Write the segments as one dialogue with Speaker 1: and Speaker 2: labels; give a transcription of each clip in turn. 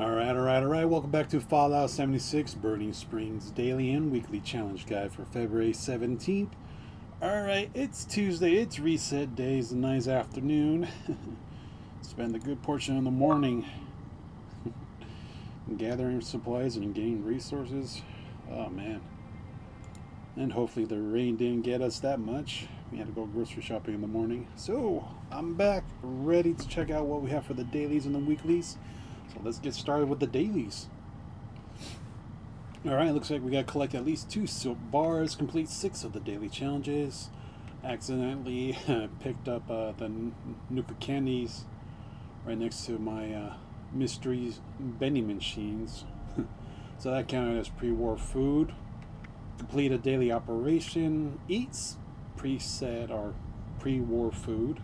Speaker 1: Alright. Welcome back to Fallout 76 Burning Springs Daily and Weekly Challenge Guide for February 17th. Alright, it's Tuesday, it's reset day, it's a nice afternoon. Spend a good portion of the morning gathering supplies and getting resources. Oh man. And hopefully the rain didn't get us that much. We had to go grocery shopping in the morning. So, I'm back, ready to check out what we have for the dailies and the weeklies. So let's get started with the dailies. Alright, looks like we gotta collect at least 2 silk bars, complete 6 of the daily challenges. Accidentally picked up the Nukashine's right next to my mystery vending machines. So that counted as pre-war food. Complete a daily operation. Eats preset or pre-war food.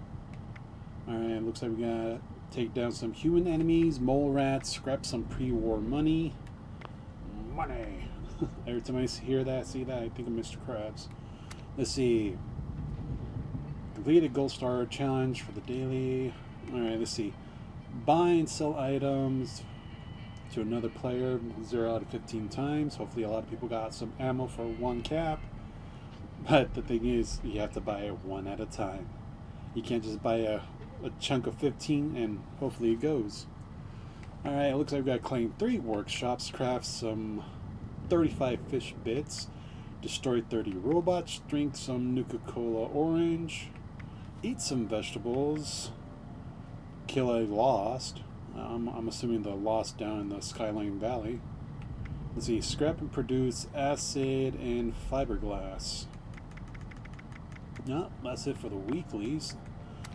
Speaker 1: Alright, looks like we got take down some human enemies, mole rats, scrap some pre-war money. Money! Every time I hear that, see that, I think of Mr. Krabs. Let's see. Completed Gold Star Challenge for the daily. Alright, let's see. Buy and sell items to another player 0 out of 15 times. Hopefully a lot of people got some ammo for 1 cap. But the thing is, you have to buy it 1 at a time. You can't just buy a chunk of 15 and hopefully it goes. Alright, it looks like we got to claim 3 workshops, craft some 35 fish bits, destroy 30 robots, drink some Nuka-Cola orange, eat some vegetables, kill a lost. I'm assuming the lost down in the Skyline Valley. Let's see, scrap and produce acid and fiberglass. No, that's it for the weeklies.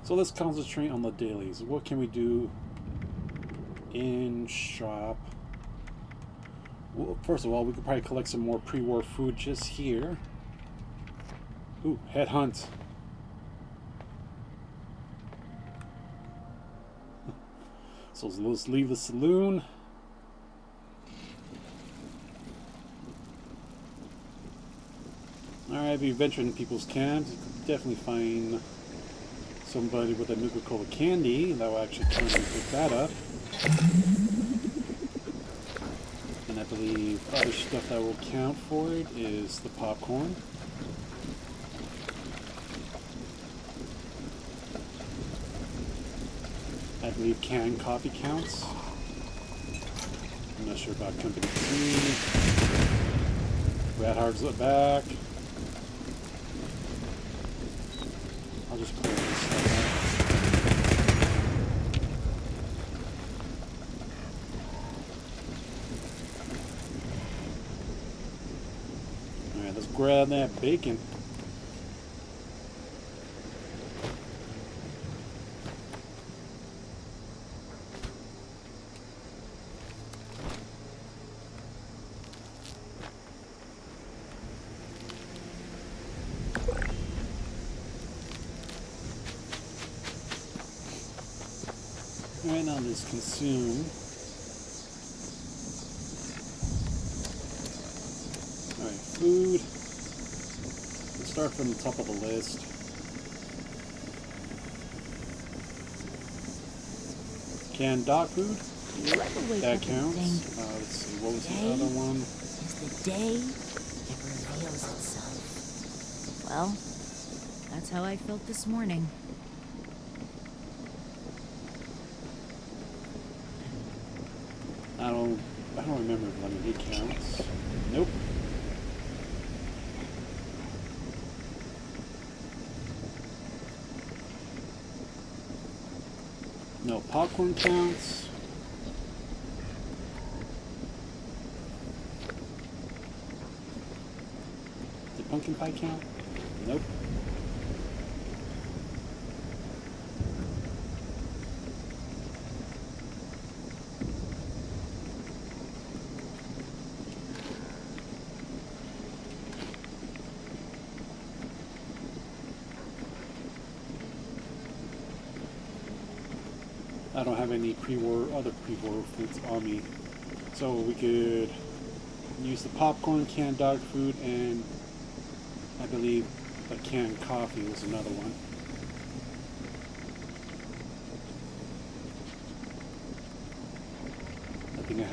Speaker 1: So let's concentrate on the dailies. What can we do in shop? Well, first of all, we could probably collect some more pre-war food just here. Ooh, headhunt. So let's leave the saloon. Alright, if you venture in people's camps, you can definitely find somebody with a Nuka-Cola candy that will actually come and pick that up. And I believe other stuff that will count for it is the popcorn. I believe canned coffee counts. I'm not sure about company 3. Rat Hard's at back. I'll just clear this stuff out. Alright, let's grab that bacon. Right now, let's consume. Alright, food. Let's start from the top of the list. Canned dog food. That counts. Let's see, what was the other one?
Speaker 2: Is the day that reveals itself. Well, that's how I felt this morning.
Speaker 1: I don't remember if lemonade counts. Nope. No, popcorn counts. Did pumpkin pie count? Nope. I don't have any other pre-war foods on me. So we could use the popcorn, canned dog food, and I believe a canned coffee was another one.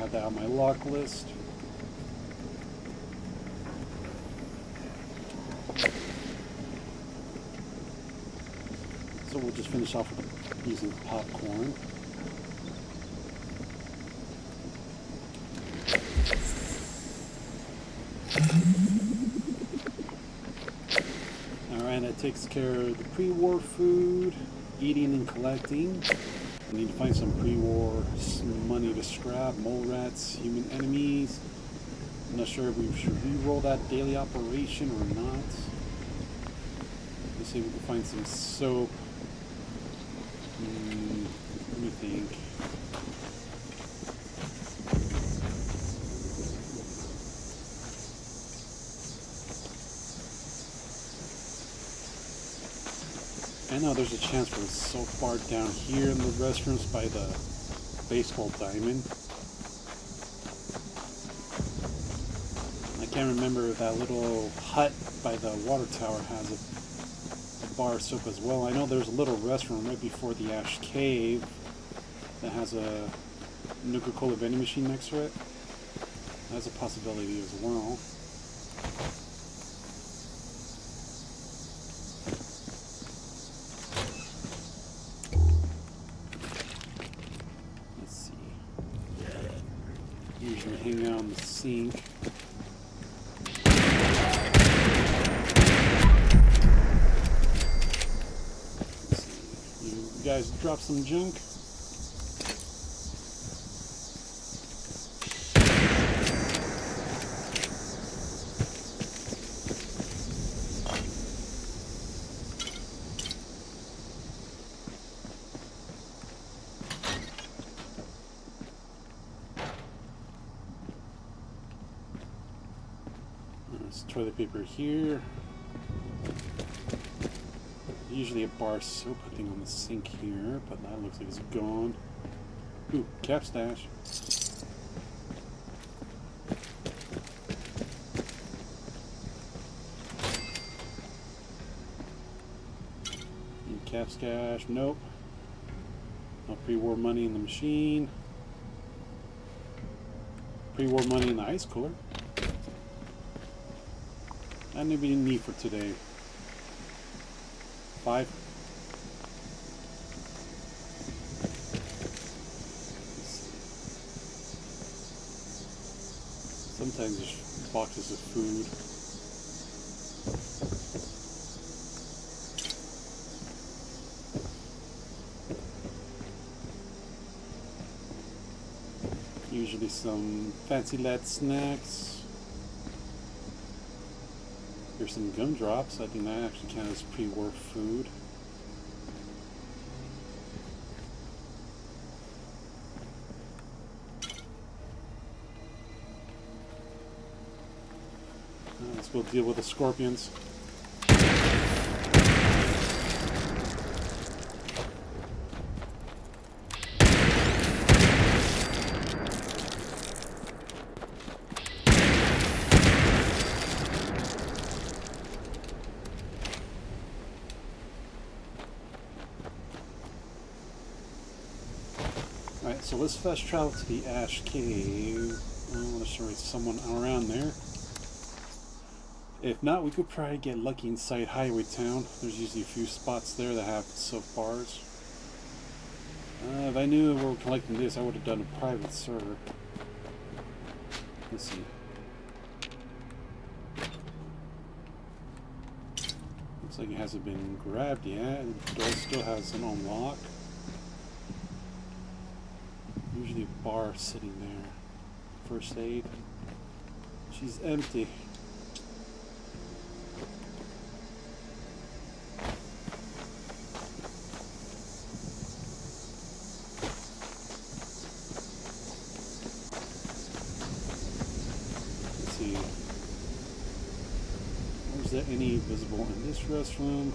Speaker 1: have that on my lock list. So we'll just finish off with using popcorn. Alright, that takes care of the pre-war food, eating and collecting. I need to find some pre-war money to scrap, mole rats, human enemies. I'm not sure if we should re-roll that daily operation or not. Let's see if we can find some soap. Let me think. I know there's a chance for it's so far down here in the restrooms by the baseball diamond. I can't remember if that little hut by the water tower has a bar of soap as well. I know there's a little restroom right before the Ash Cave that has a Nuka-Cola vending machine next to it. That's a possibility as well. Hang out on the sink. Let's see. You guys drop some junk. Toilet paper here. Usually a bar of soap, I think, on the sink here, but that looks like it's gone. Ooh, cap stash. Cap stash, nope. No pre-war money in the machine. Pre-war money in the ice cooler. That may be neat for today. 5. Sometimes there's boxes of food. Usually some fancy lad snacks. Here's some gumdrops. I think that actually counts as pre-war food. Let's go deal with the scorpions. Alright, so let's fast travel to the Ash Cave. There's sure someone around there. If not, we could probably get lucky inside Highway Town. There's usually a few spots there that have soap bars. If I knew we were collecting this, I would have done a private server. Let's see. Looks like it hasn't been grabbed yet. The door still has an unlock. Usually a bar sitting there. First aid. She's empty. Let's see. Is there any visible in this restroom?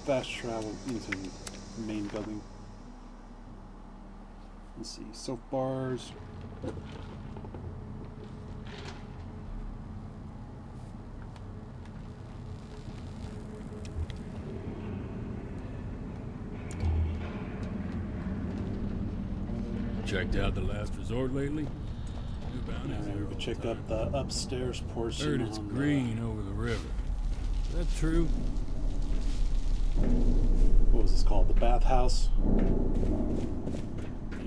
Speaker 1: Fast travel into the main building. Let's see, soap bars.
Speaker 3: Checked out the Last Resort lately? New bounties
Speaker 1: And
Speaker 3: there
Speaker 1: we
Speaker 3: all
Speaker 1: can check
Speaker 3: the
Speaker 1: up
Speaker 3: time.
Speaker 1: the upstairs portion.
Speaker 3: Heard it's
Speaker 1: on
Speaker 3: green over the river. Is that true?
Speaker 1: What was this called? The bathhouse.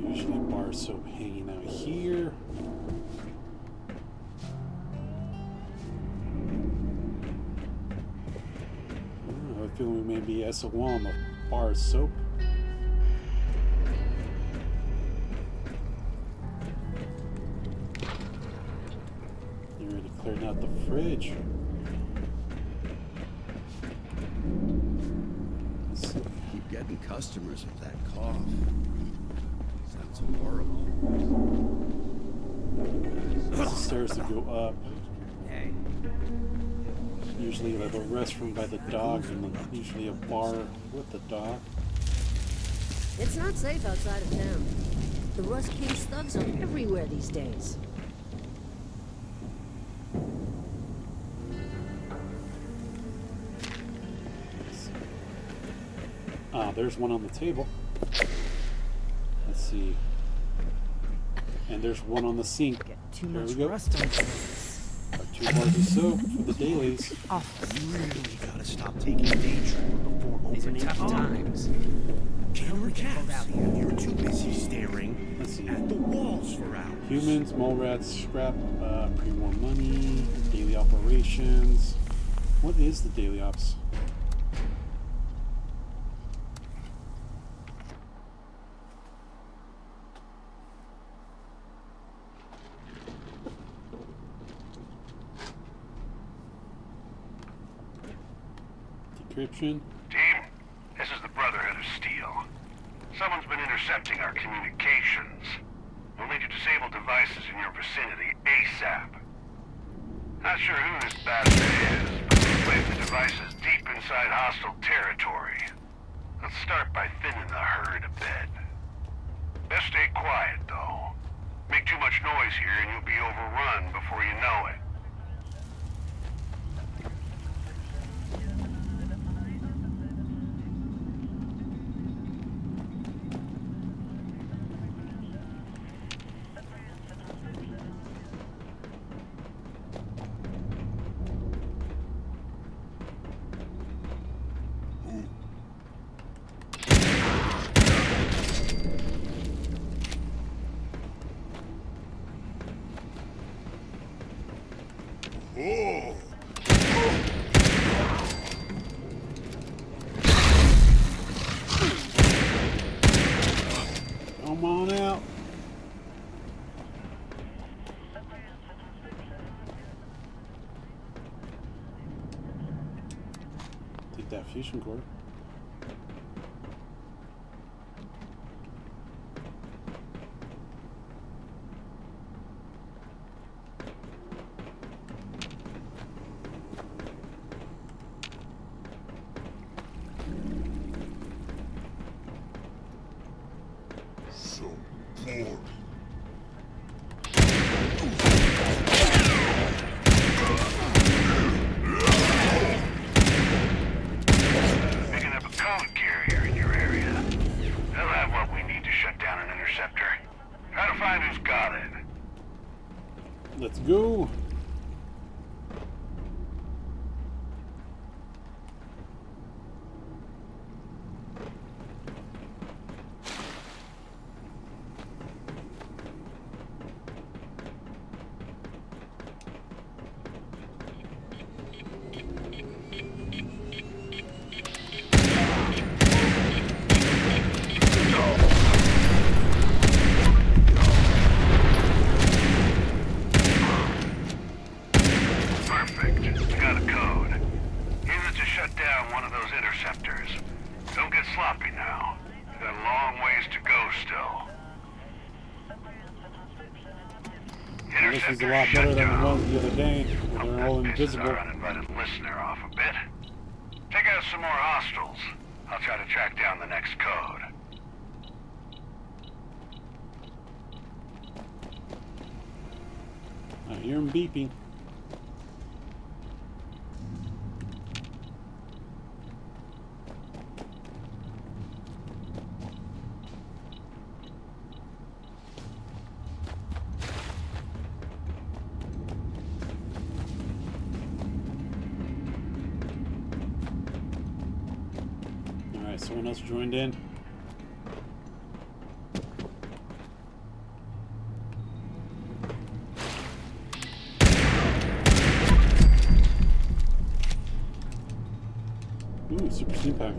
Speaker 1: Usually bar soap hanging out here. I have a feeling we may be SO1 on the bar soap. You already cleared out the fridge. Let's see.
Speaker 4: Keep getting customers with that cough. Sounds horrible.
Speaker 1: There's the stairs to go up.
Speaker 4: Hey.
Speaker 1: Usually like a restroom by the dock, and then usually a bar with the dock.
Speaker 5: It's not safe outside of town. The Rust King's thugs are everywhere these days.
Speaker 1: Ah, there's one on the table. Let's see. And there's one on the sink.
Speaker 5: Get too
Speaker 1: There
Speaker 5: much
Speaker 1: we go.
Speaker 5: rust on things.
Speaker 1: Our 2 bars of soap for the dailies.
Speaker 4: You really gotta stop taking day trip before opening
Speaker 5: Tough
Speaker 4: up.
Speaker 5: times.
Speaker 4: Camera caps. You're too busy staring
Speaker 1: Let's see.
Speaker 4: at the walls for hours.
Speaker 1: Humans, mole rats, scrap, pre-war money, daily operations. What is the daily ops? Decryption.
Speaker 6: Team, this is the Brotherhood of Steel. Someone's been intercepting our communications. We'll need to disable devices in your vicinity ASAP. Not sure who this bastard is, but we placed the devices deep inside hostile territory. Let's start by thinning the herd a bit. Best stay quiet, though. Make too much noise here and you'll be overrun before you know it.
Speaker 1: Come on out. Take that fusion core.
Speaker 6: Picking up a code carrier in your area. They'll have what we need to shut down an interceptor. Try to find who's got it.
Speaker 1: Let's go.
Speaker 6: Perfect. We got a code. Use it to shut down one of those interceptors. Don't get sloppy now. You've got a long ways to go still.
Speaker 1: This is a lot better than the ones the other day where
Speaker 6: Hope
Speaker 1: they're all
Speaker 6: that pisses
Speaker 1: invisible.
Speaker 6: our uninvited listener off a bit. Take out some more hostiles. I'll try to track down the next code.
Speaker 1: I hear him beeping. Alright, someone else joined in. Ooh, super steam pack.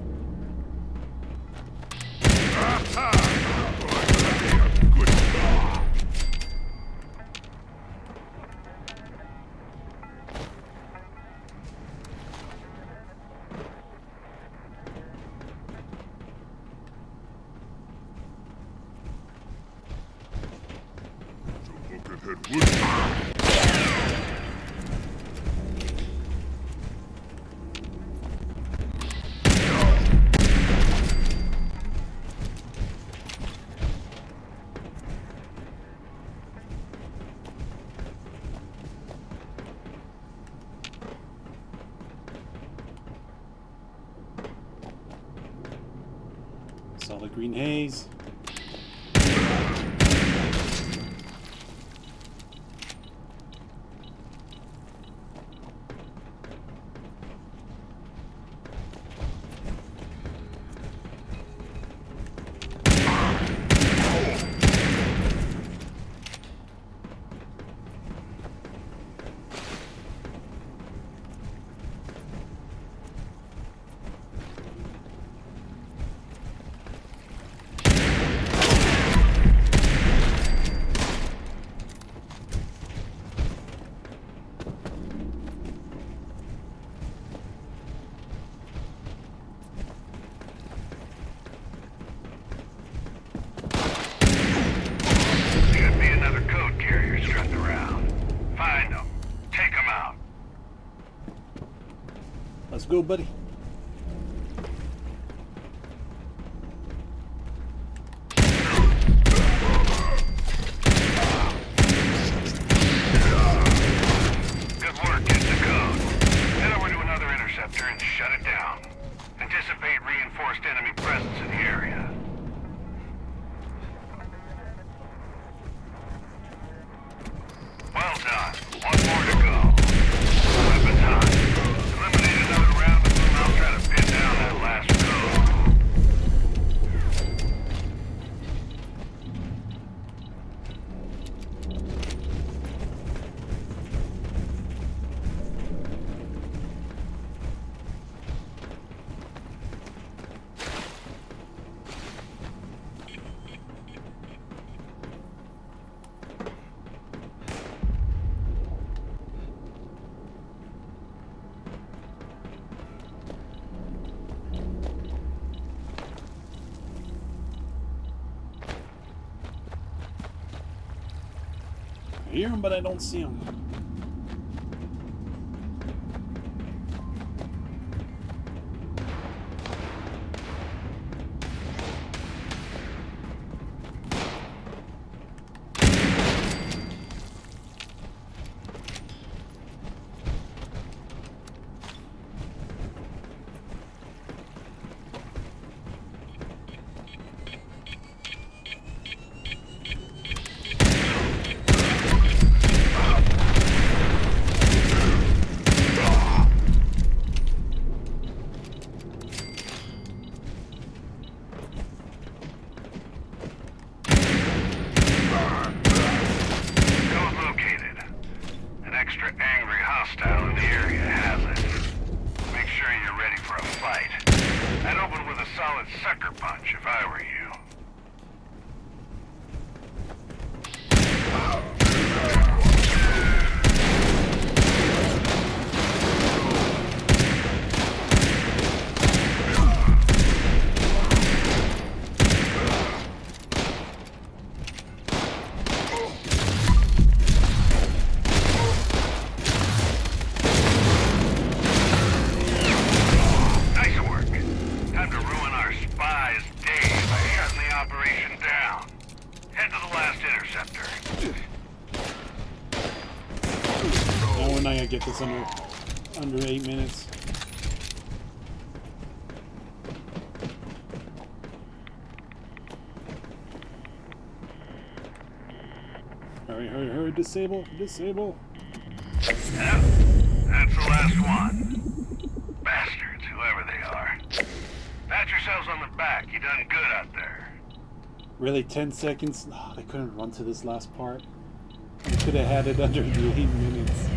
Speaker 1: Solid green haze.
Speaker 6: Could be another code carrier strutting around. Find them. Take them out.
Speaker 1: Let's go, buddy.
Speaker 6: Good work getting the code. Head over to another interceptor and shut it down. Anticipate reinforced enemy presence in the area. Well done. One more to go. Weapon time. Eliminate another round and then I'll try to pin down that last code.
Speaker 1: I hear him, but I don't see him. solid sucker punch if I were you. Nice work. Time to ruin our spy's day by not gonna get this under 8 minutes. Hurry, hurry, hurry! Disable, disable.
Speaker 6: Yeah, that's the last one. Bastards, whoever they are. Pat yourselves on the back. You done good out there.
Speaker 1: Really, 10 seconds? Oh, I couldn't run to this last part. I could have had it under the 8 minutes.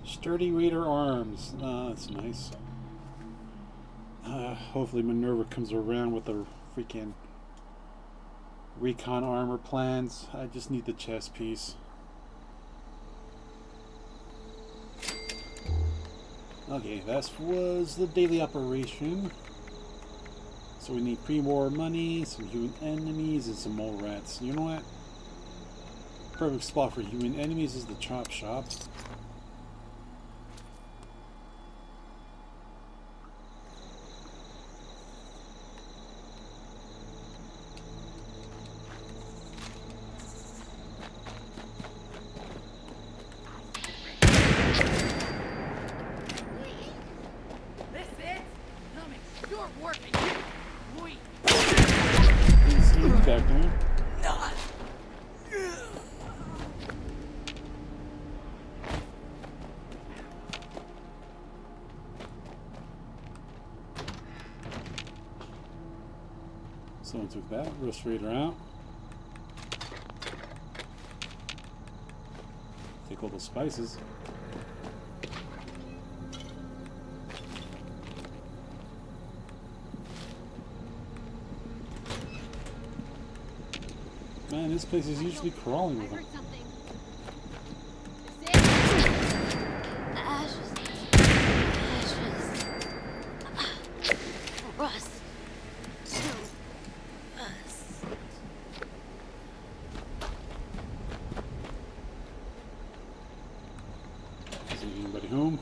Speaker 1: Sturdy Raider arms. That's nice. Hopefully Minerva comes around with the freaking recon armor plans. I just need the chest piece. Okay, that was the daily operation. So we need pre-war money, some human enemies, and some mole rats. You know what? Perfect spot for human enemies is the chop shop. Back there. Someone took that. Roast Raider out. Take all the spices. Man, this place is usually crawling with them.
Speaker 2: Ashes. Rust.
Speaker 1: Is anybody home?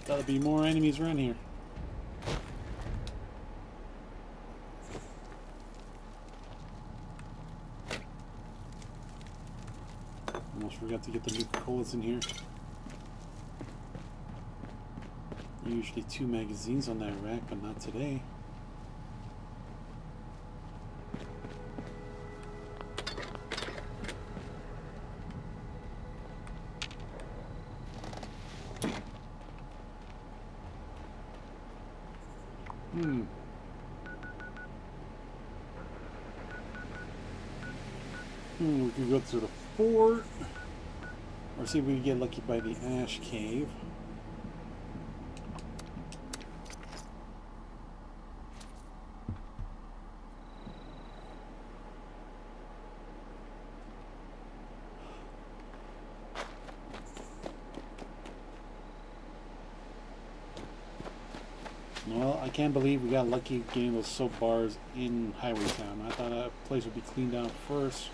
Speaker 1: Gotta be more enemies around here. Almost forgot to get the new bullets in here. Usually 2 magazines on that rack, but not today. We can go to the fort, or see if we can get lucky by the ash cave. Well, I can't believe we got lucky getting those soap bars in Highway Town. I thought that place would be cleaned out first.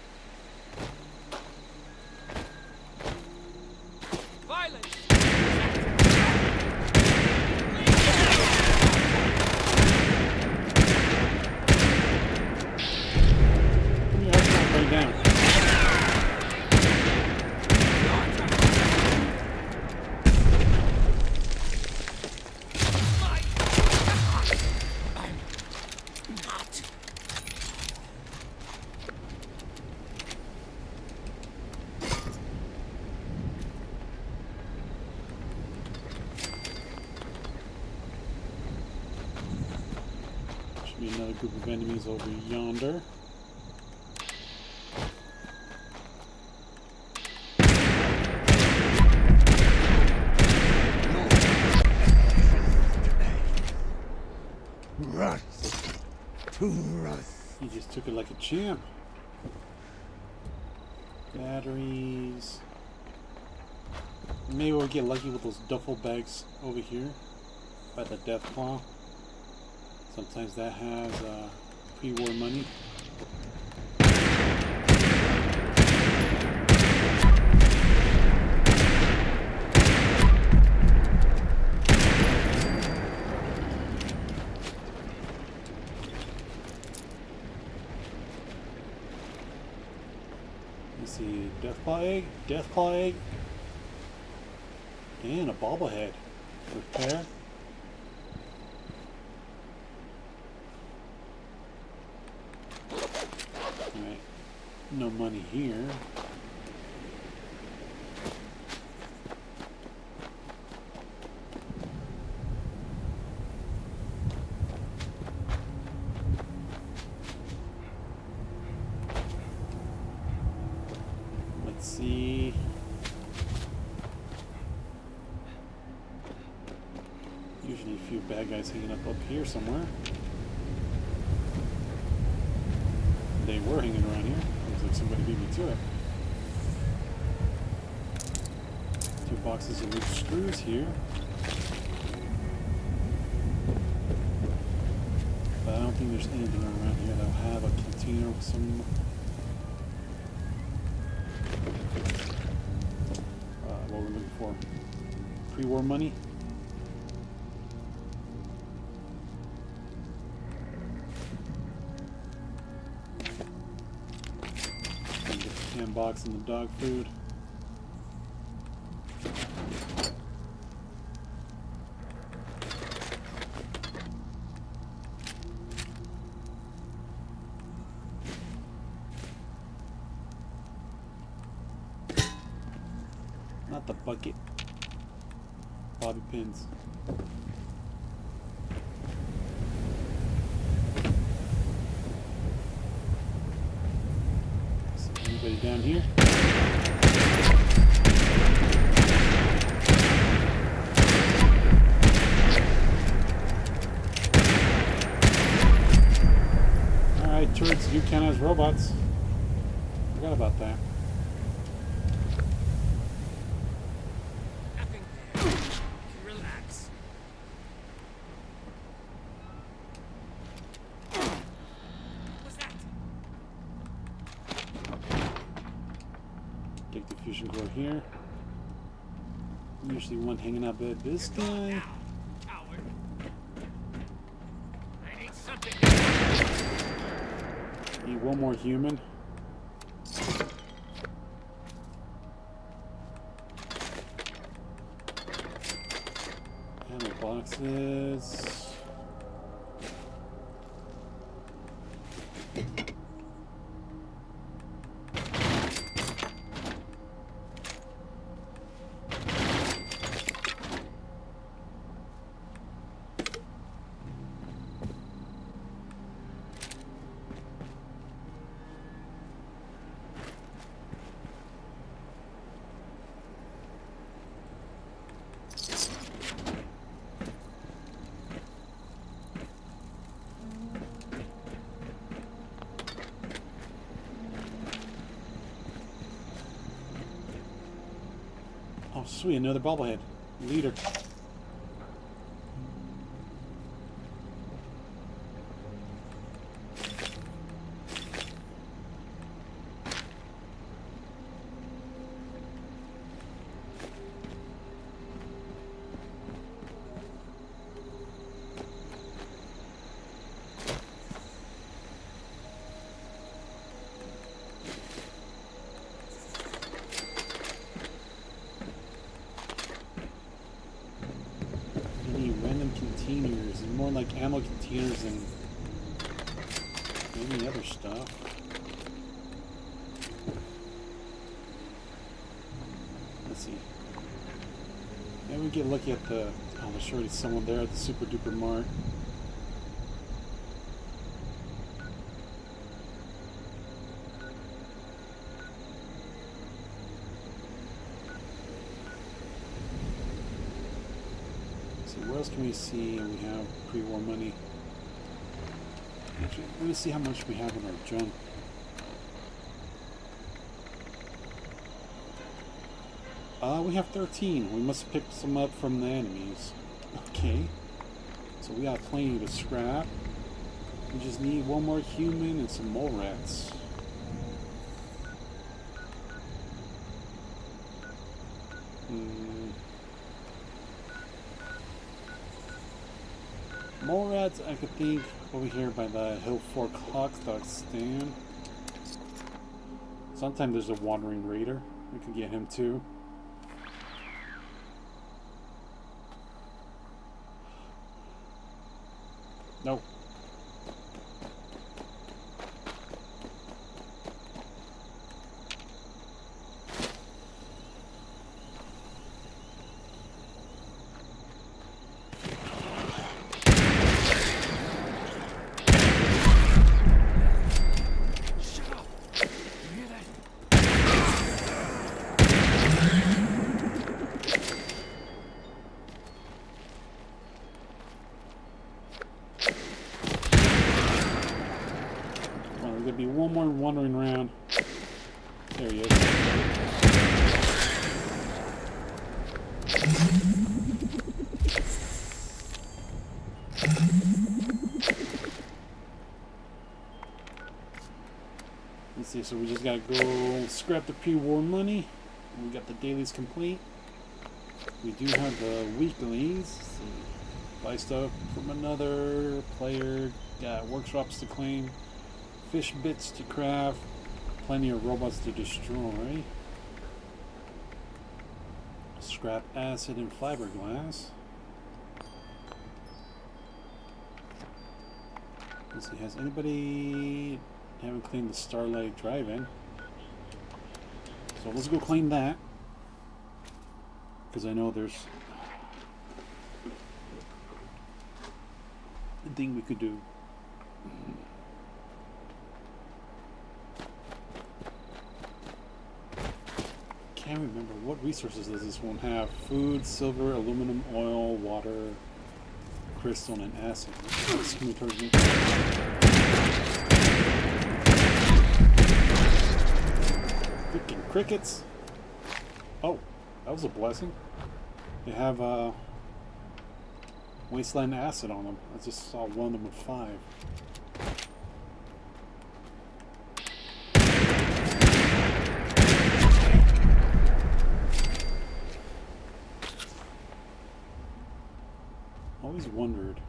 Speaker 1: Should be another group of enemies over yonder.
Speaker 4: Rust to rust.
Speaker 1: He just took it like a champ. Batteries. Maybe we'll get lucky with those duffel bags over here by the death claw. Sometimes that has pre-war money. See, death claw egg, and a bobblehead. Repair. Alright, no money here. See, usually a few bad guys hanging up here somewhere. They were hanging around here. Looks like somebody beat me to it. 2 boxes of loose screws here. But I don't think there's anything around here that'll have a container with some what we're looking for. Pre-war money. And get the canned box and the dog food. Not the bucket. Bobby pins. Is anybody down here? Alright, turrets do count as robots. Forgot about that. Take the fusion core here. Usually one hanging out by this guy. Need one more human. Ammo boxes. Oh, sweet, another bobblehead. Leader. Containers and more like ammo containers than any other stuff. Let's see. Maybe we get lucky at the. Oh, there's already someone there at the Super Duper Mart. else can we see? We have pre-war money. Actually, let me see how much we have in our junk. We have 13. We must pick some up from the enemies. Okay. So we got plenty to scrap. We just need one more human and some mole rats. Mole rats, I could think over here by the Hill Fork Hawkstock stand. Sometimes there's a wandering raider. We could get him too. Nope. There'll be one more wandering around. There he is. Let's see, so we just gotta go scrap the pre-war money. We got the dailies complete. We do have the weeklies. Let's see. Buy stuff from another player. Got workshops to claim. Fish bits to craft, plenty of robots to destroy, scrap acid and fiberglass. Let's see, has anybody haven't cleaned the Starlight Drive-In? So let's go clean that, because I know there's a thing we could do. Can't remember what resources does this one have. Food, silver, aluminum, oil, water, crystal, and acid. It's coming towards me. Freaking crickets! Oh, that was a blessing. They have wasteland acid on them. I just saw one of them with 5. Always wondered.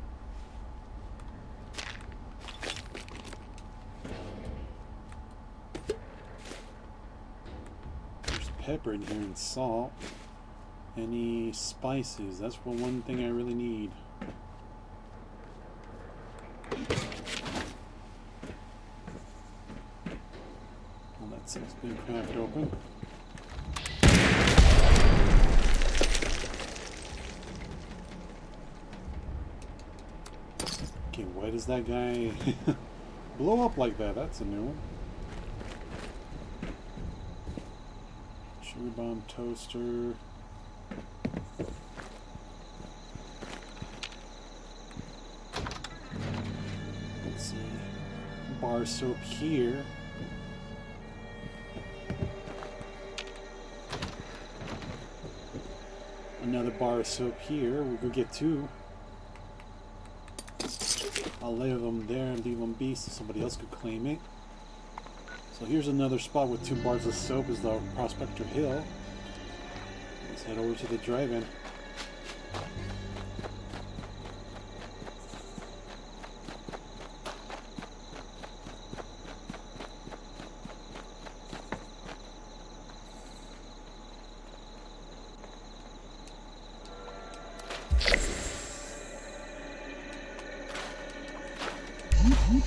Speaker 1: There's pepper in here and salt. Any spices? That's one thing I really need. Well, that thing's been cracked open. Okay, why does that guy blow up like that? That's a new one. Sugar bomb toaster. Let's see. Bar soap here. Another bar of soap here. We'll go get 2. I'll lay them there and leave them be so somebody else could claim it. So here's another spot with 2 bars of soap, is the Prospector Hill. Let's head over to the drive-in.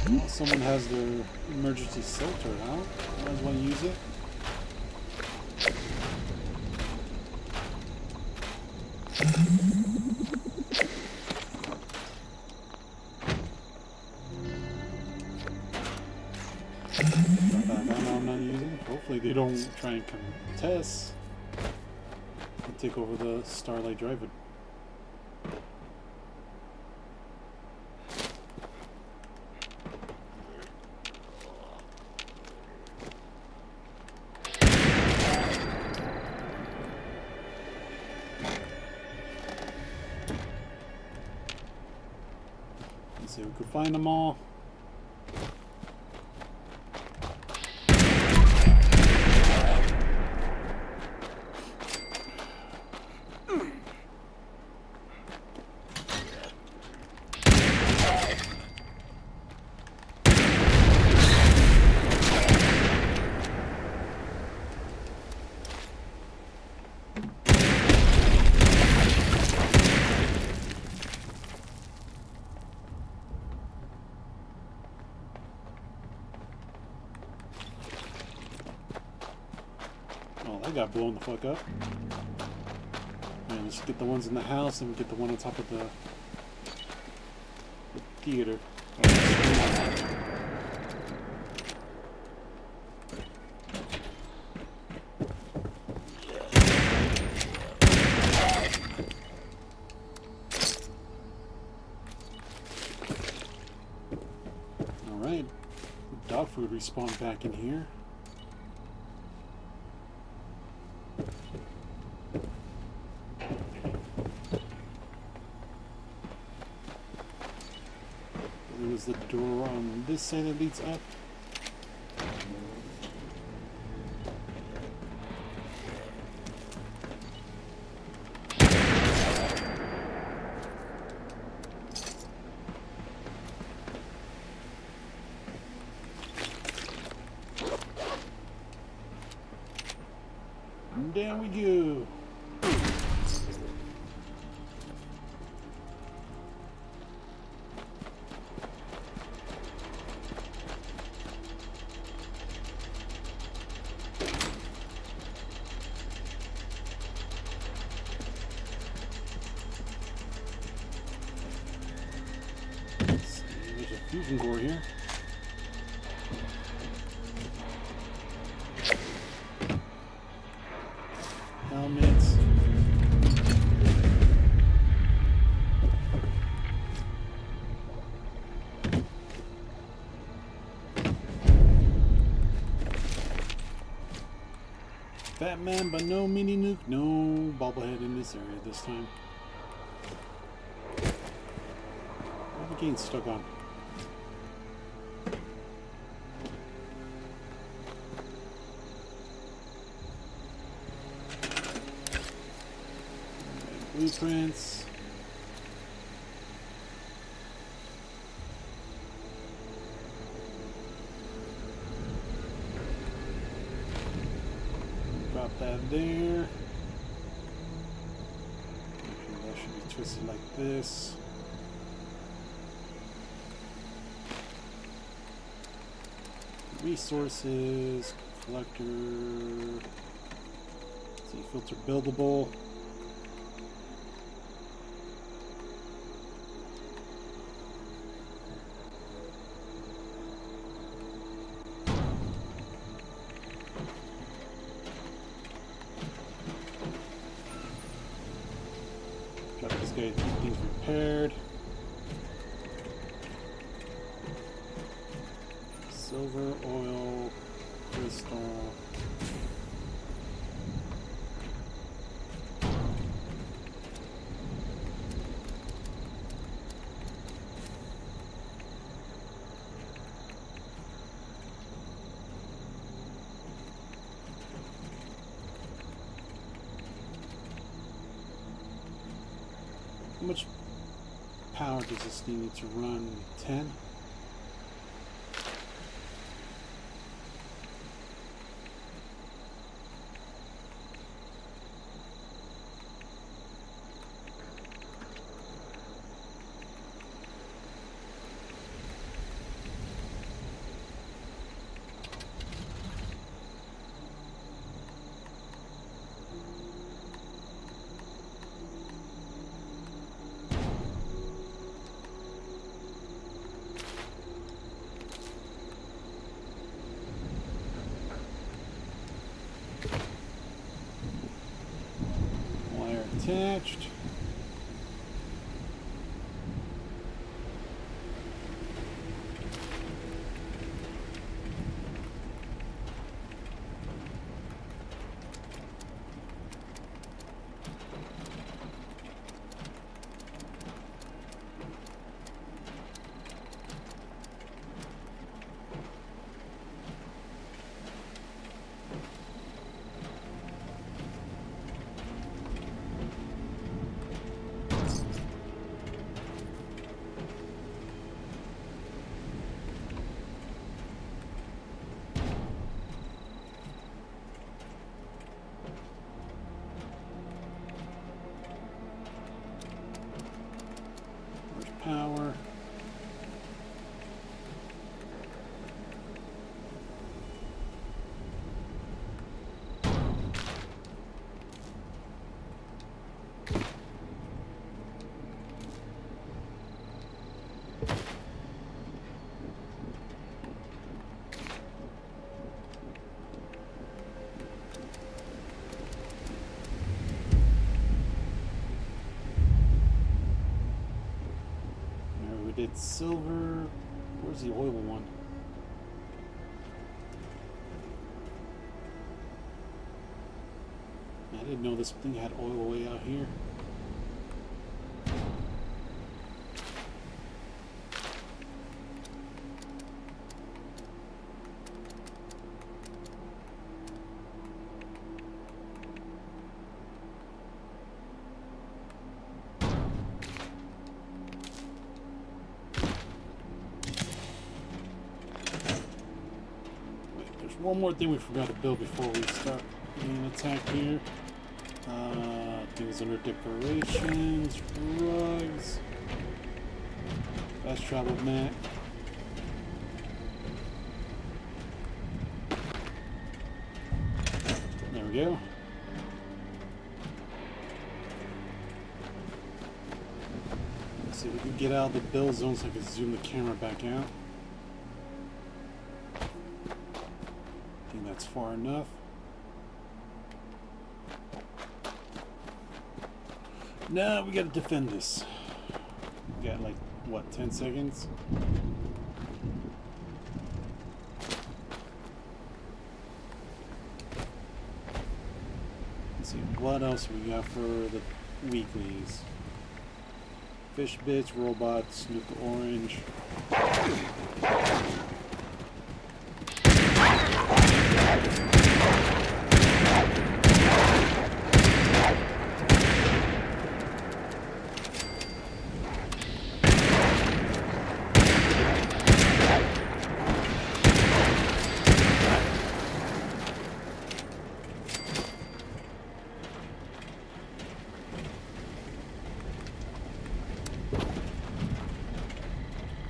Speaker 1: Well, someone has their emergency filter out. Might as well use it. I'm not using. Hopefully they don't try and contest and take over the Starlight Drive-In. See if we can find them all. Oh, that got blown the fuck up. And let's get the ones in the house and we get the one on top of the theater. Alright. Dog food respawned back in here. There's the door on this side that leads up. And down we go. Blood and Gore here. Helmets. Batman, but no mini nuke, no bobblehead in this area this time. What are we getting stuck on? Blueprints. Drop that there. Okay, that should be twisted like this. Resources, collector. See, filter buildable. Got this guy to keep things repaired. Silver, oil, crystal. How much power does this thing need to run? 10? Attached. get silver. Where's the oil one? I didn't know this thing had oil way out here. One more thing we forgot to build before we start being attacked here. Things under decorations, rugs, fast travel mat. There we go. Let's see if we can get out of the build zone so I can zoom the camera back out. That's far enough. Now we gotta defend this. We got like, what, 10 seconds? Let's see, what else we got for the weeklies? Fish bits, robots, Nuka Orange.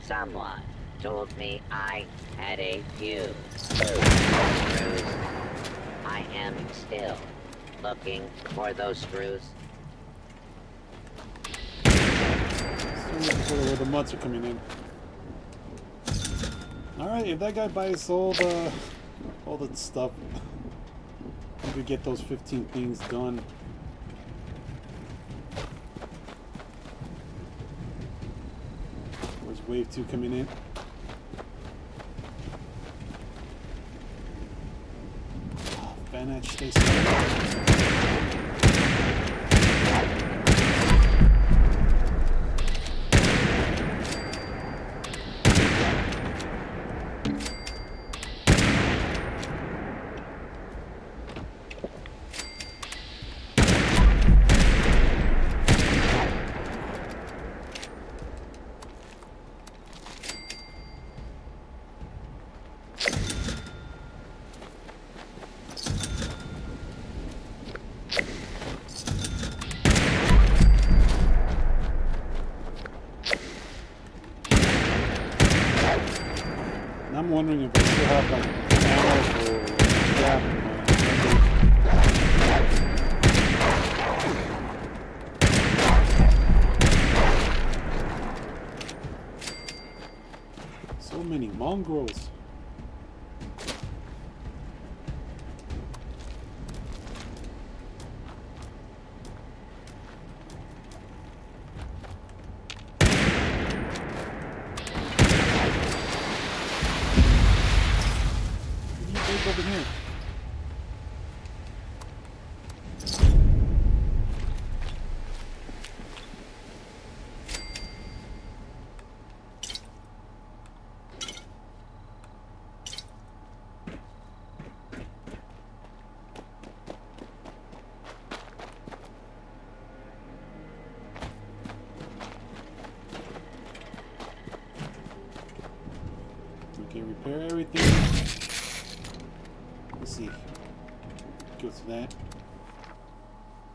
Speaker 7: Someone told me I had a fuse. I am still looking for those screws.
Speaker 1: Still looking for where the mutts are coming in. Alright, if that guy buys all the stuff, we could get those 15 things done. Wave 2 coming in. Oh, Banach, stay still. I'm wondering if I still have like ammo for yeah. So many mongrels. Over here. We can repair everything. Let's see. Go to that.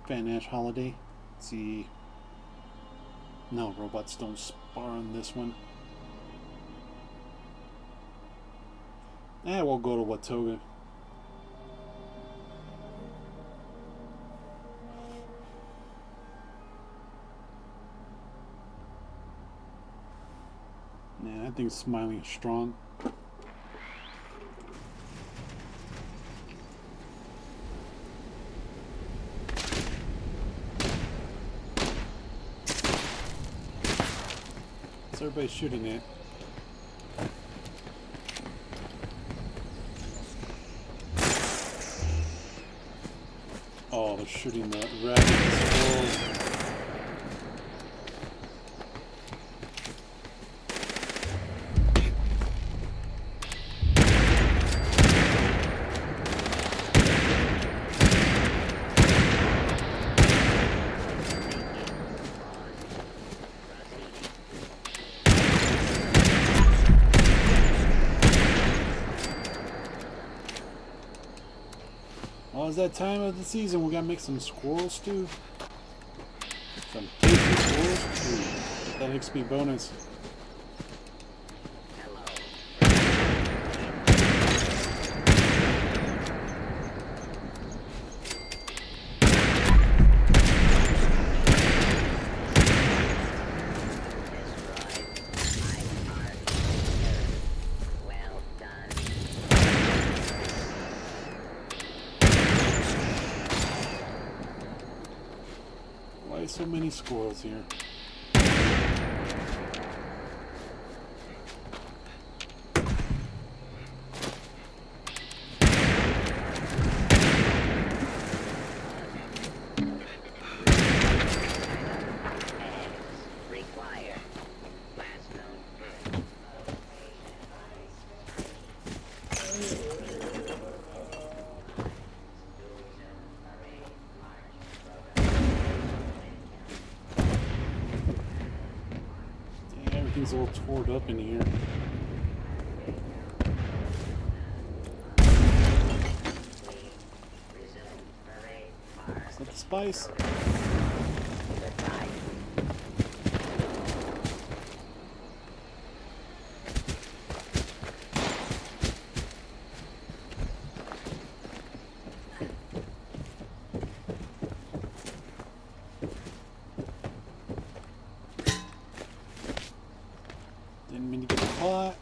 Speaker 1: Banach holiday. Let's see. No, robots don't spar on this one. We'll go to Watoga. Yeah, I think smiling is strong. everybody shooting at? Oh, they're shooting the rabbit squirrels. Well, it's that time of the season. We gotta make some squirrel stew. Some tasty squirrel stew. That XP bonus. Why so many squirrels here? Everything's all torn up in here. Is that the spice? Didn't mean to get caught.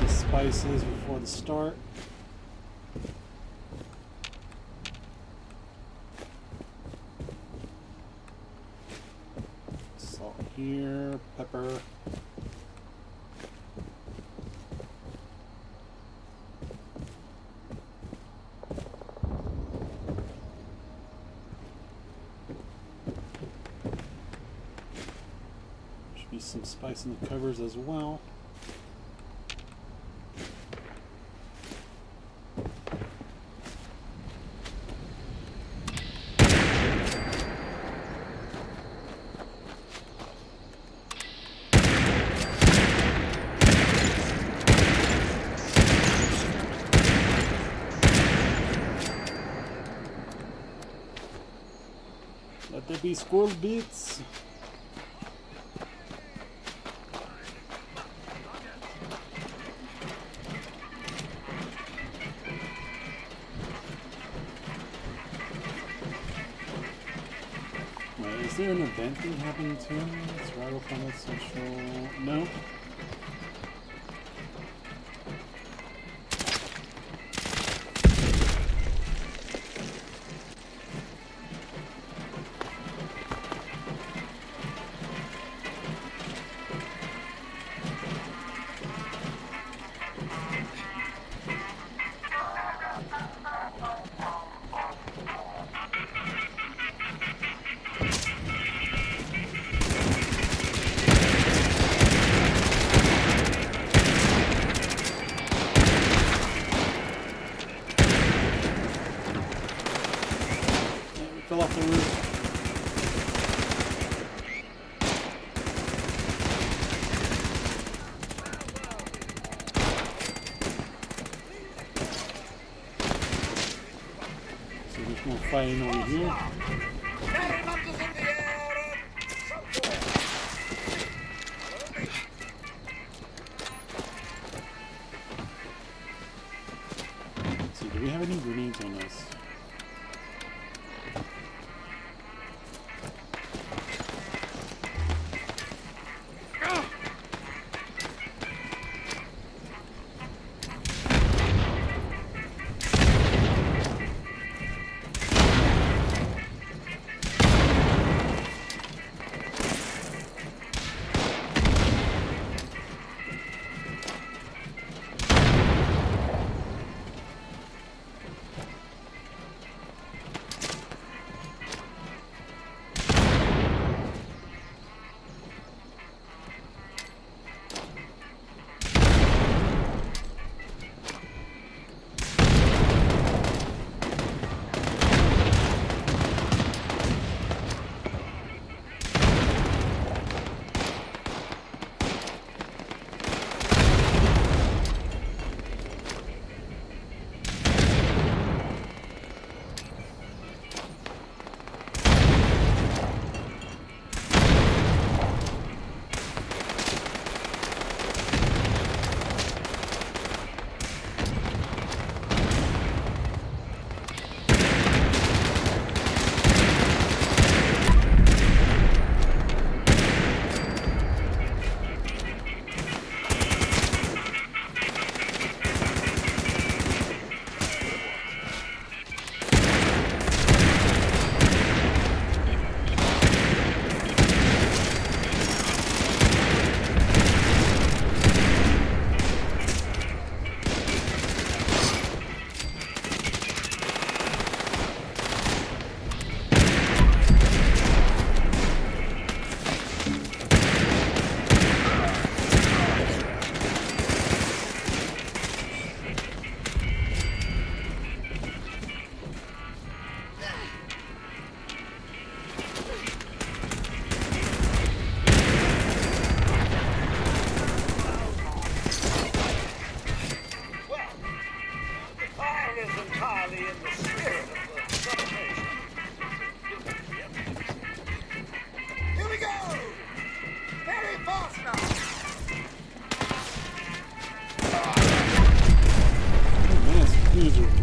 Speaker 1: Spices before the start. Salt here, pepper. Should be some spice in the covers as well. Let there be squirrel bits. Wait, is there an event thing happening too? Survival combat social. No? Fell off the roof. So there's more fighting over here. Do we have any grenades on us?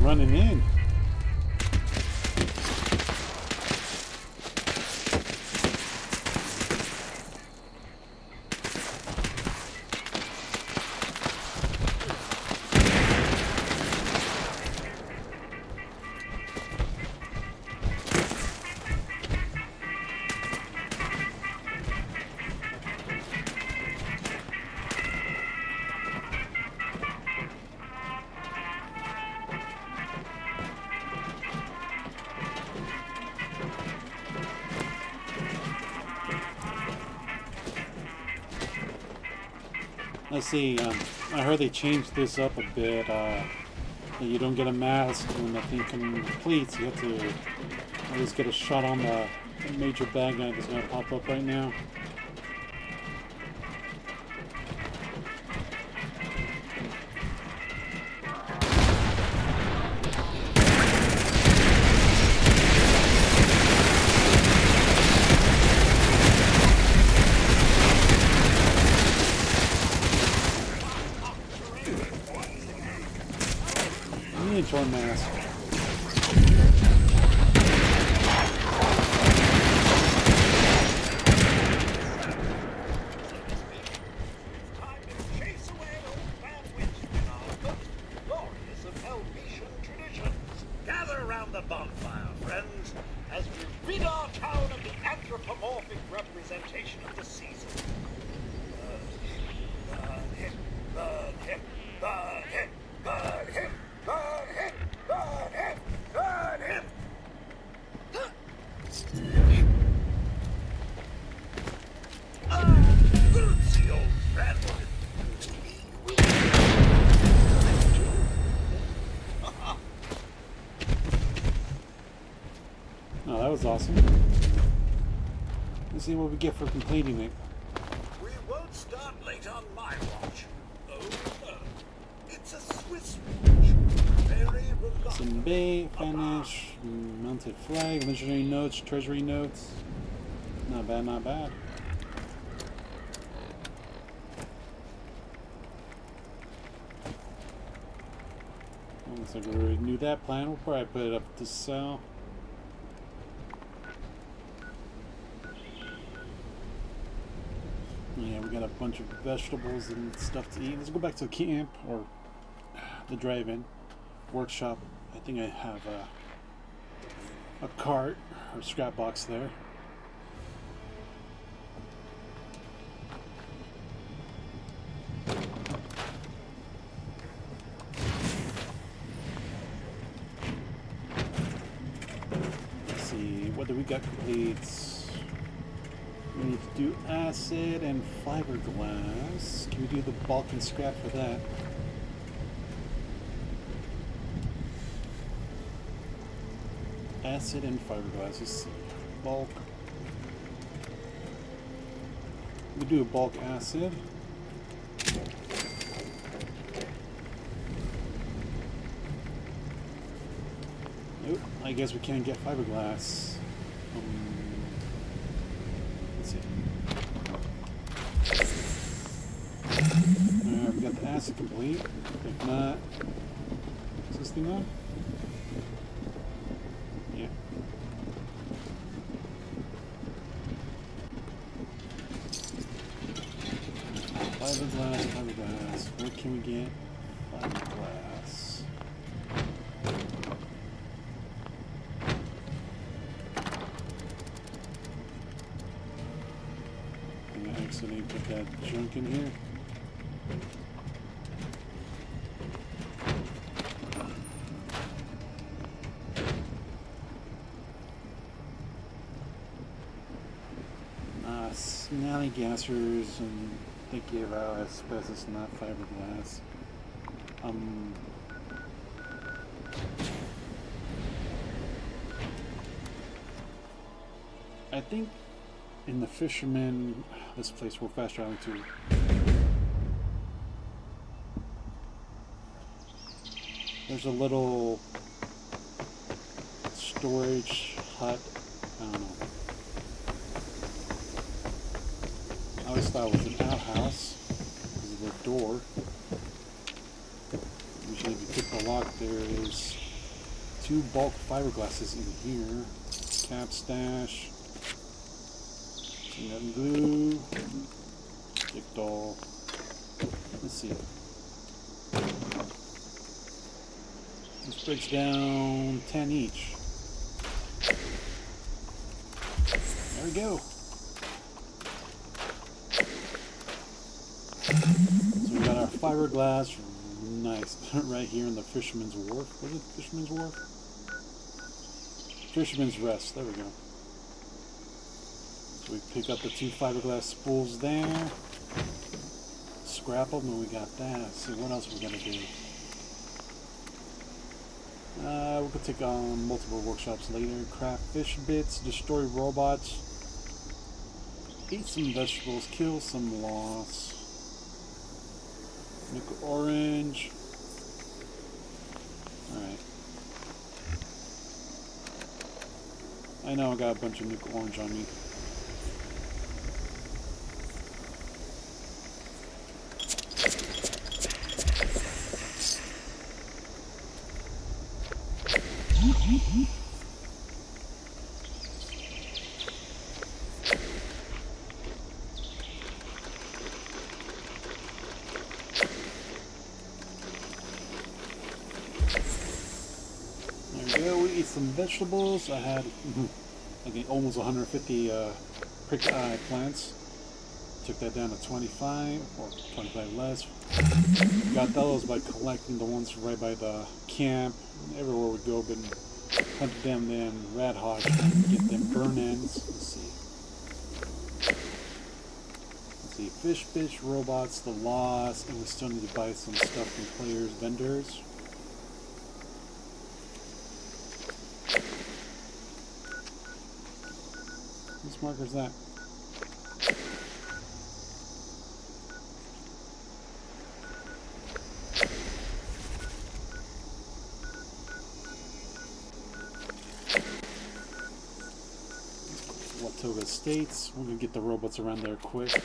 Speaker 1: Running in. Let's see, I heard they changed this up a bit. You don't get a mask when the thing completes. You have to at least get a shot on the major bad guy that's going to pop up right now. Torn mask.
Speaker 8: Gather around the bonfire, friends, as we rid our town of the anthropomorphic representation of the season. Burn him, burn him, burn him, burn him. Burn him! Burn him! Burn him! Bootsy old friend!
Speaker 1: Oh, that was awesome. Let's see what we get for completing it.
Speaker 8: We won't start late on my watch. Oh, no. It's a Swiss watch.
Speaker 1: Some bait, finish, mounted flag, legendary notes, treasury notes. Not bad, not bad. Looks like we already knew that plan. We'll probably put it up to sell. Yeah, we got a bunch of vegetables and stuff to eat. Let's go back to the camp, or the drive-in workshop. I think I have a cart or scrap box there. Let's see, what do we got complete? We need to do acid and fiberglass. Can we do the bulk and scrap for that? Acid and fiberglass. Let's see. Bulk. We do a bulk acid. Nope. I guess we can't get fiberglass. Let's see. We got the acid complete. If not, is this thing on? Yeah. Fiberglass. Where can we get fiberglass? I'm gonna accidentally put that junk in here. Gassers and thinking about asbestos, not fiberglass. I think in the fisherman, this place we're fast traveling to. There's a little storage hut. I don't know. I always thought it was an outhouse because of the door. Usually if you pick the lock, there is 2 bulk fiberglasses in here. Cap stash. Nut and glue. Dick doll. Let's see. This breaks down 10 each. There we go. So we got our fiberglass, nice, right here in the Fisherman's Wharf. Was it Fisherman's Wharf? Fisherman's Rest, there we go. So we pick up the 2 fiberglass spools there, scrap them, and we got that. Let's see, what else we gotta do? We could take on multiple workshops later. Craft fish bits, destroy robots, eat some vegetables, kill some loss. Nuke orange. Alright. I know I got a bunch of nuke orange on me. Some vegetables. I had again almost 150 pricked eye plants. Took that down to 25 or 25 less. Got those by collecting the ones right by the camp. Everywhere we go, been hunting them then rat hog trying to get them burn ends. Let's see, fish, robots, the loss, and we still need to buy some stuff from players, vendors. Whose marker is that? Watoga Estates. We're gonna get the robots around there quick.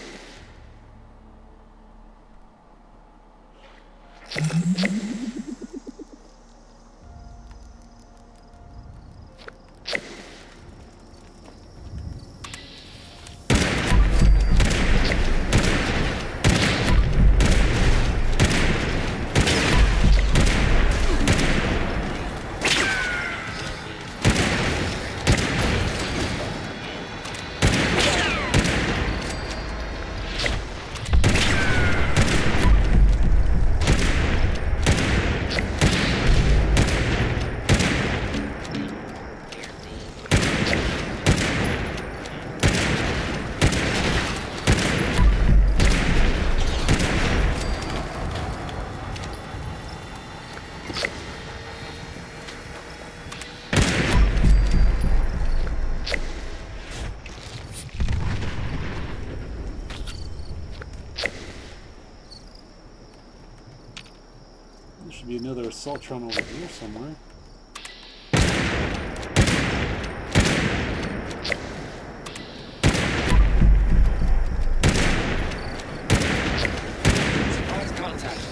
Speaker 1: another assaultron over here somewhere.
Speaker 9: Surprise contact.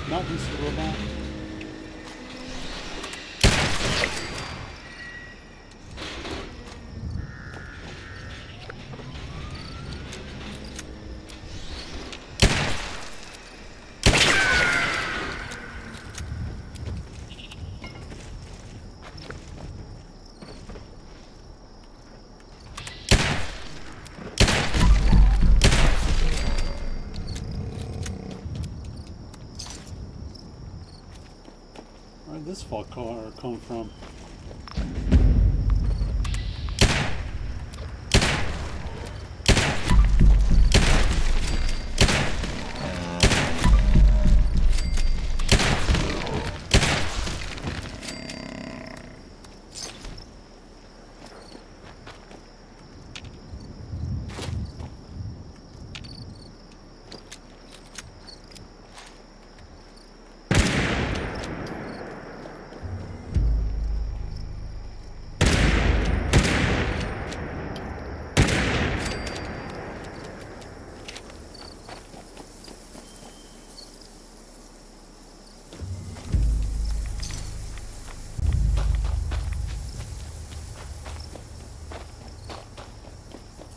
Speaker 1: Not just the robot. Where did this fall car come from?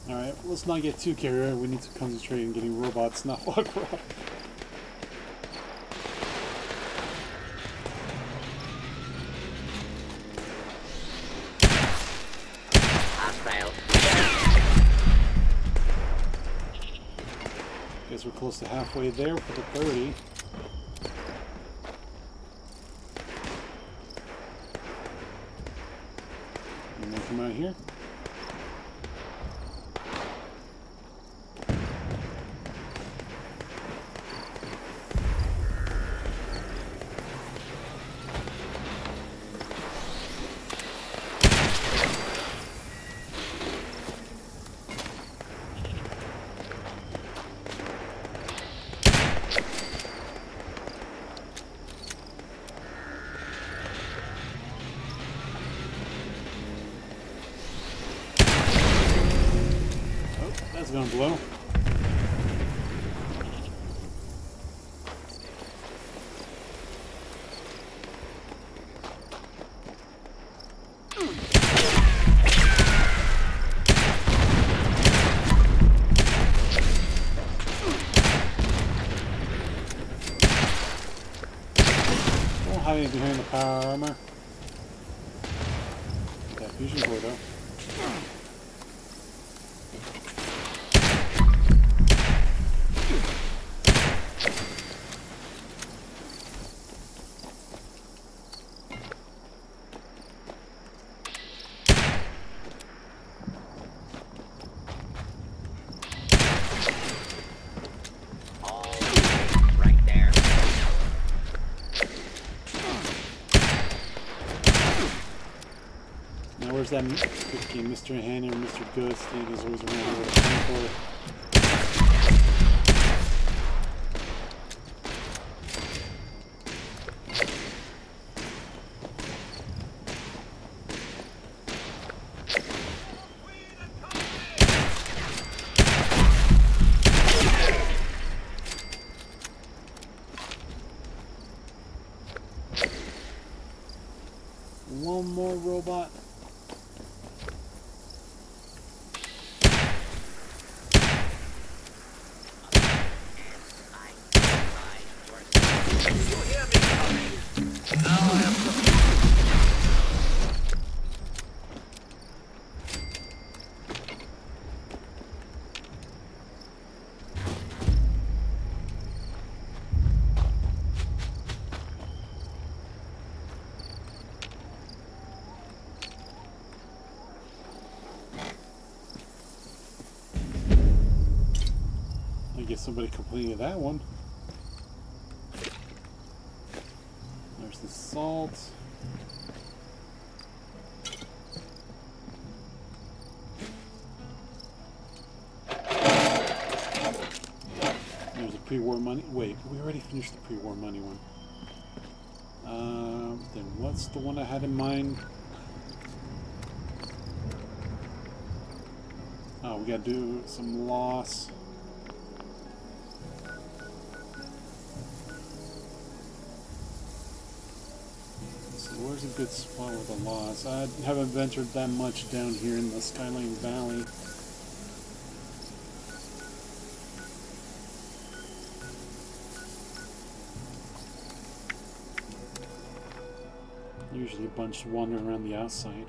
Speaker 1: Alright, let's not get too carried away. We need to concentrate on getting robots, not walk around.
Speaker 7: Hostile.
Speaker 1: Guess we're close to halfway there for the 30. And then come out here. That's gonna blow. Don't hide behind the power armor. That fusion core though.
Speaker 7: Right there.
Speaker 1: Now where's that Mr. Hannon or Mr. Goodstein is always around here with a flamethrower. One more robot. guess somebody completed that one. There's the salt. There's the pre-war money. Wait, we already finished the pre-war money one. Then what's the one I had in mind? Oh, we gotta do some loss. So where's a good spot with a loss? I haven't ventured that much down here in the Skyline Valley. Usually a bunch wandering around the outside.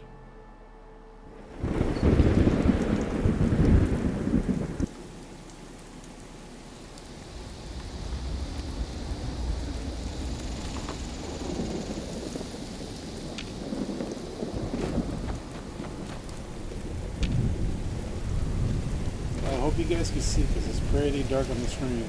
Speaker 1: I hope you guys can see because it's pretty dark on the screen.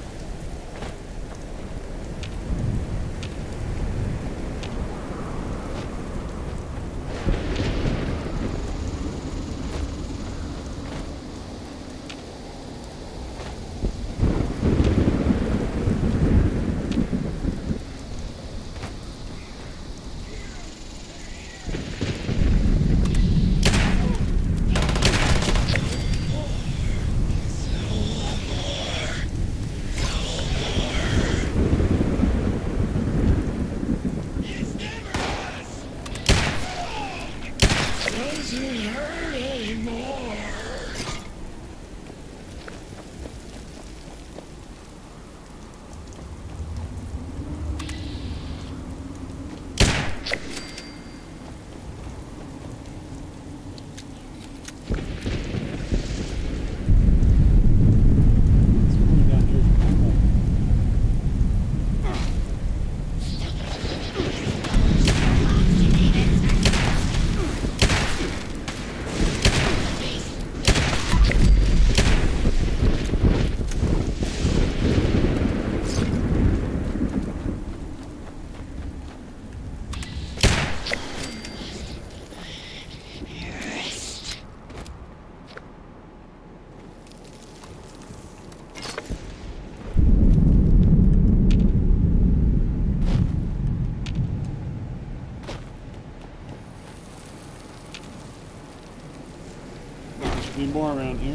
Speaker 1: Be more around here.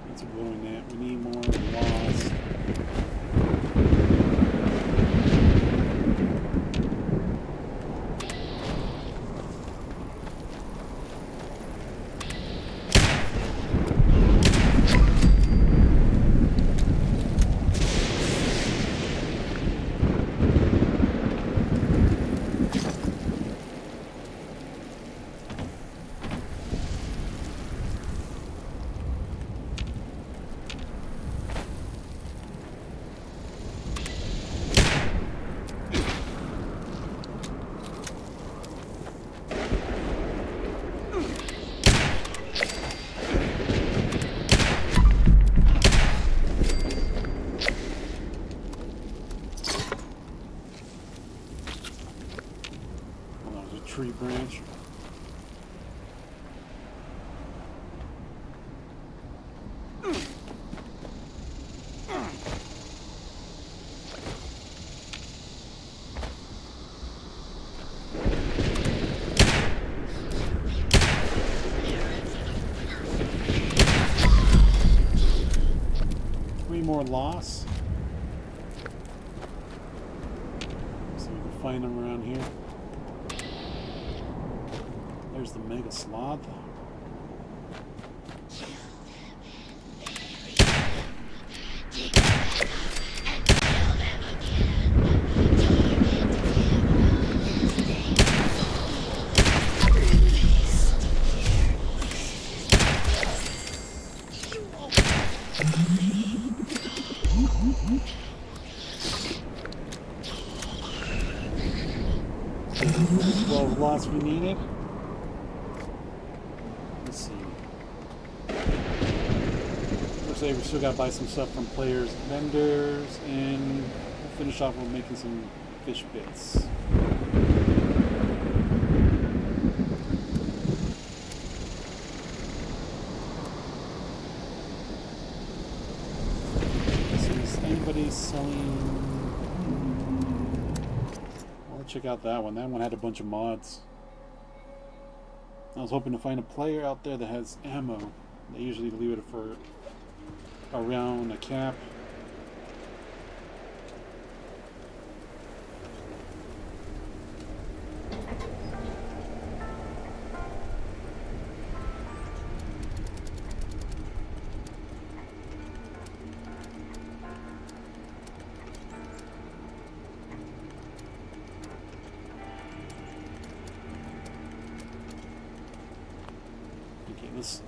Speaker 1: That's a glowing net. We need more loss. Tree branch. Three more loss. See if we can find them around here. There's the mega sloth. Well, the loss we needed. say we still gotta buy some stuff from players, vendors, and we'll finish off with making some fish bits. So is anybody selling? Well, check out that one. That one had a bunch of mods. I was hoping to find a player out there that has ammo. They usually leave it for around a cap. Okay, let's.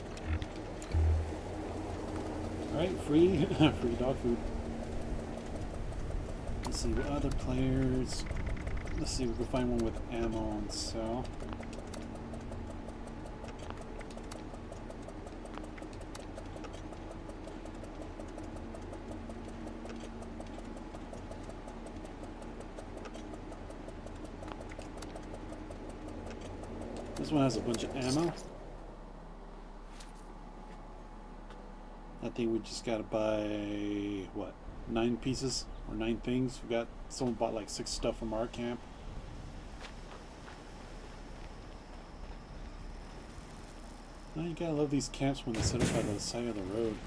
Speaker 1: Alright, free dog food. Let's see what other players. Let's see if we can find one with ammo and sell. This one has a bunch of ammo. I think we just gotta buy, what, 9 pieces or 9 things. We got, someone bought like 6 stuff from our camp. Now you gotta love these camps when they're set up by the side of the road.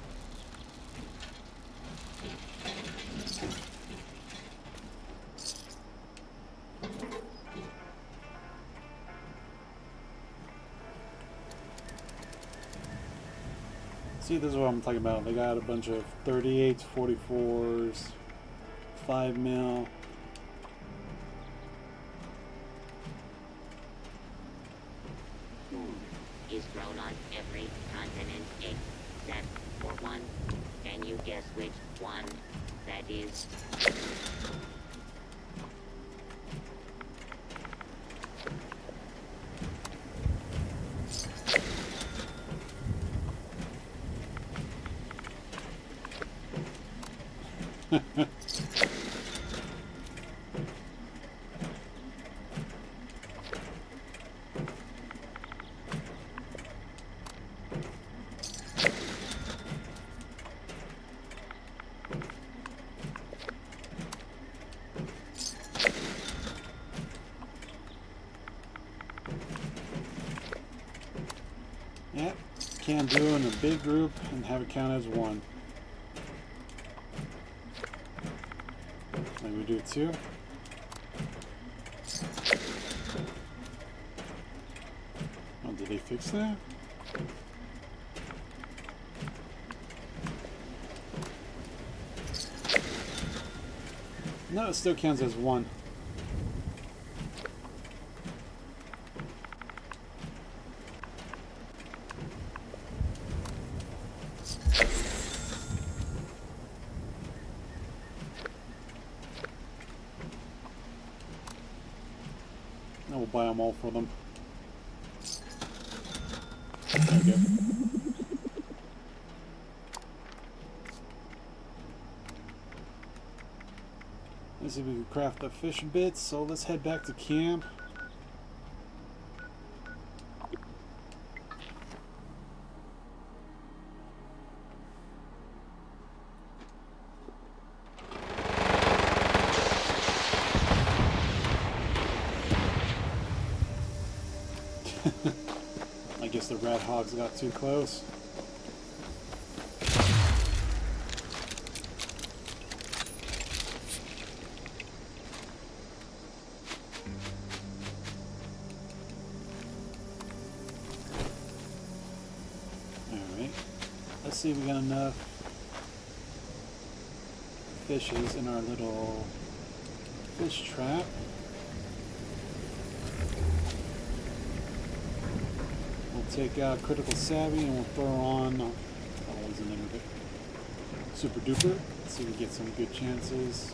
Speaker 1: See, this is what I'm talking about. They got a bunch of 38s, 44s, 5mm.
Speaker 7: Is grown on every continent except for one. Can you guess which one that is?
Speaker 1: Yep, can't do it in a big group and have it count as one. Like we do 2. Oh, did they fix that? No, it still counts as 1. We'll buy them all for them. There we go. Let's see if we can craft the fish bits, so let's head back to camp. I guess the rat hogs got too close. Alright. Let's see if we got enough fishes in our little fish trap. Take out Critical Savvy and we'll throw on, what was the name of it? Super Duper. Let's see if we get some good chances.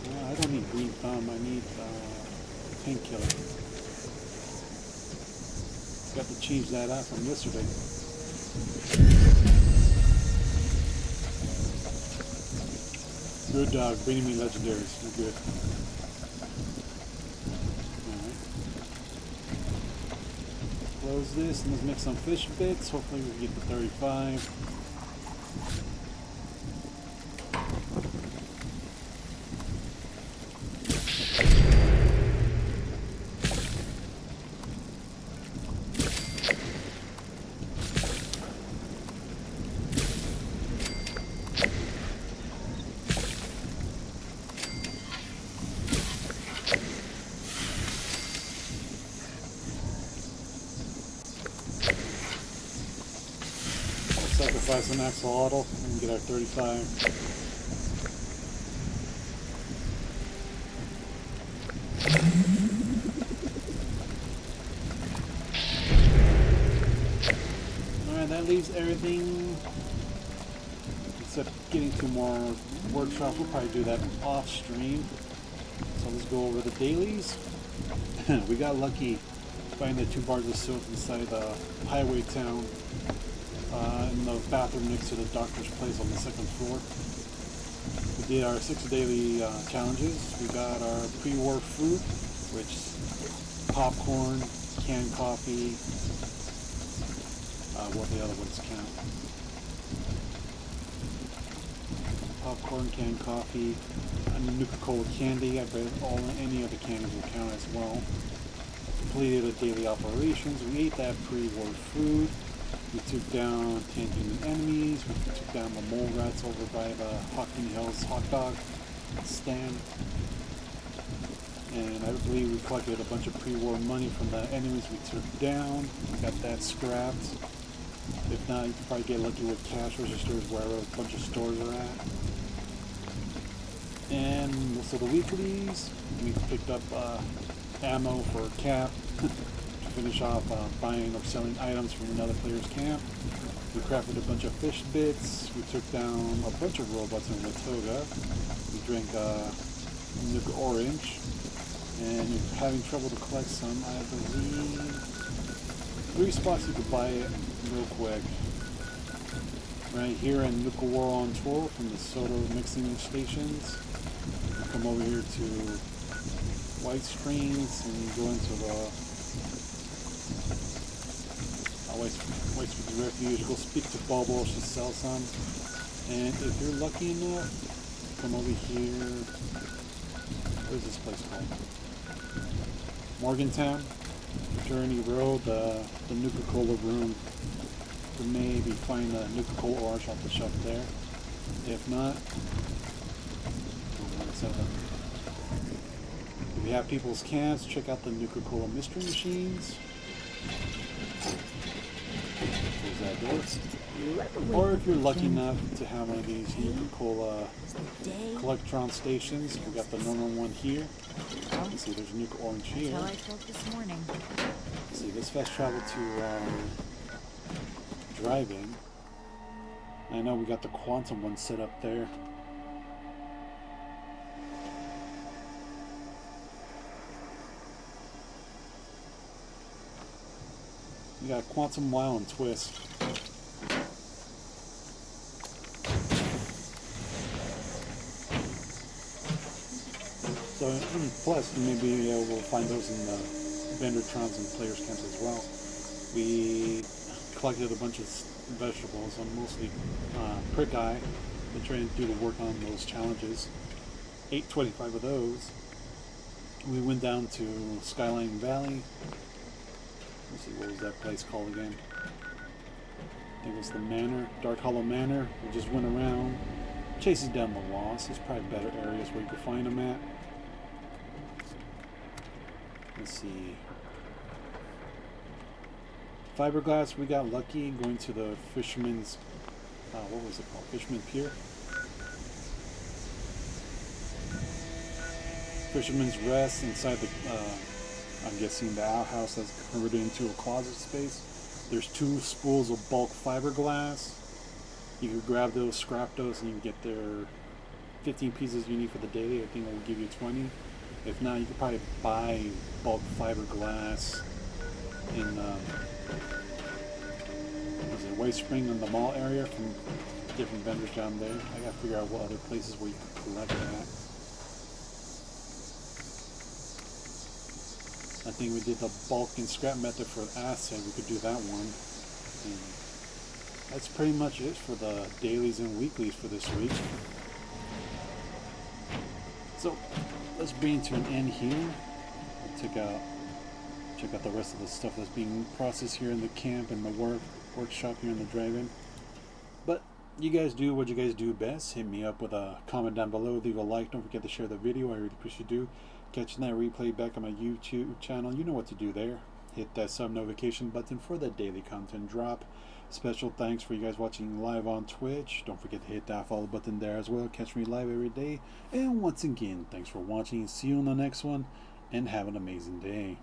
Speaker 1: I don't need Green Thumb, I need Painkiller. Got to change that out from yesterday. Good dog, bringing me legendaries. You're good. Alright. Close this and let's make some fish bits. Hopefully we can get to 35. Sacrifice an axolotl and get our 35. Alright, that leaves everything except getting 2 more workshops. We'll probably do that off stream. So let's go over the dailies. We got lucky finding the 2 bars of soap inside the highway town. In the bathroom next to the doctor's place on the 2nd floor. We did our 6 daily challenges. We got our pre-war food, which is popcorn, canned coffee, what the other ones count. Popcorn, canned coffee, and Nuka-Cola candy. I bet any of the candies will count as well. Completed the daily operations. We ate that pre-war food. We took down 10 human enemies. We took down the mole rats over by the Hocking Hills hot dog stand. And I believe we collected a bunch of pre-war money from the enemies we took down. We got that scrapped. If not, you can probably get lucky with cash registers wherever a bunch of stores are at. And most of the weeklies, we picked up ammo for Cap. Finish off buying or selling items from another player's camp. We crafted a bunch of fish bits. We took down a bunch of robots in Latoga. We drank Nuka Orange. And if you're having trouble to collect some, I believe 3 spots you could buy it real quick. Right here in Nuka War on Tour from the soda mixing stations. You come over here to White Springs and go into the White Springs Refuge, go speak to Bobo, she'll sell some. And if you're lucky enough, come over here. Where's this place called? Morgantown, Journey Road, the Nuka-Cola room. You can maybe find a Nuka-Cola orange off the shelf there. If not, if you have people's camps, check out the Nuka-Cola mystery machines. Close that door. Or if you're lucky enough to have one of these Nuka-Cola Collectron stations, we got the normal one here. Let's see, there's Nuka Orange here.
Speaker 2: That's how I felt this morning.
Speaker 1: Let's see, let's fast travel to driving. I know we got the Quantum one set up there. We got Quantum Wow and Twist. So, plus, you may be able to find those in the Vendortrons and Players Camps as well. We collected a bunch of vegetables, mostly prick eye. Been trying to do the work on those challenges. 825 of those. We went down to Skyline Valley. Let's see, what was that place called again? I think it was the Manor, Dark Hollow Manor. We just went around, chasing down the lost. There's probably better areas where you could find them at. Let's see. Fiberglass, we got lucky going to the Fisherman's, what was it called? Fisherman Pier? Fisherman's Rest inside the, I'm guessing the outhouse that's converted into a closet space. There's 2 spools of bulk fiberglass. You can grab those, scrap those, and you can get their 15 pieces you need for the daily. I think it will give you 20. If not, you could probably buy bulk fiberglass in was it White Spring in the mall area from different vendors down there. I gotta figure out what other places where you can collect that. I think we did the bulk and scrap method for acid. We could do that one. And that's pretty much it for the dailies and weeklies for this week. So let's bring it to an end here. Check out the rest of the stuff that's being processed here in the camp and the workshop here in the Dragon. But you guys do what you guys do best. Hit me up with a comment down below. Leave a like. Don't forget to share the video. I really appreciate you. Catching that replay back on my YouTube channel. You know what to do there. Hit that sub notification button for the daily content drop. Special thanks for you guys watching live on Twitch. Don't forget to hit that follow button there as well. Catch me live every day. And once again, thanks for watching. See you on the next one. And have an amazing day.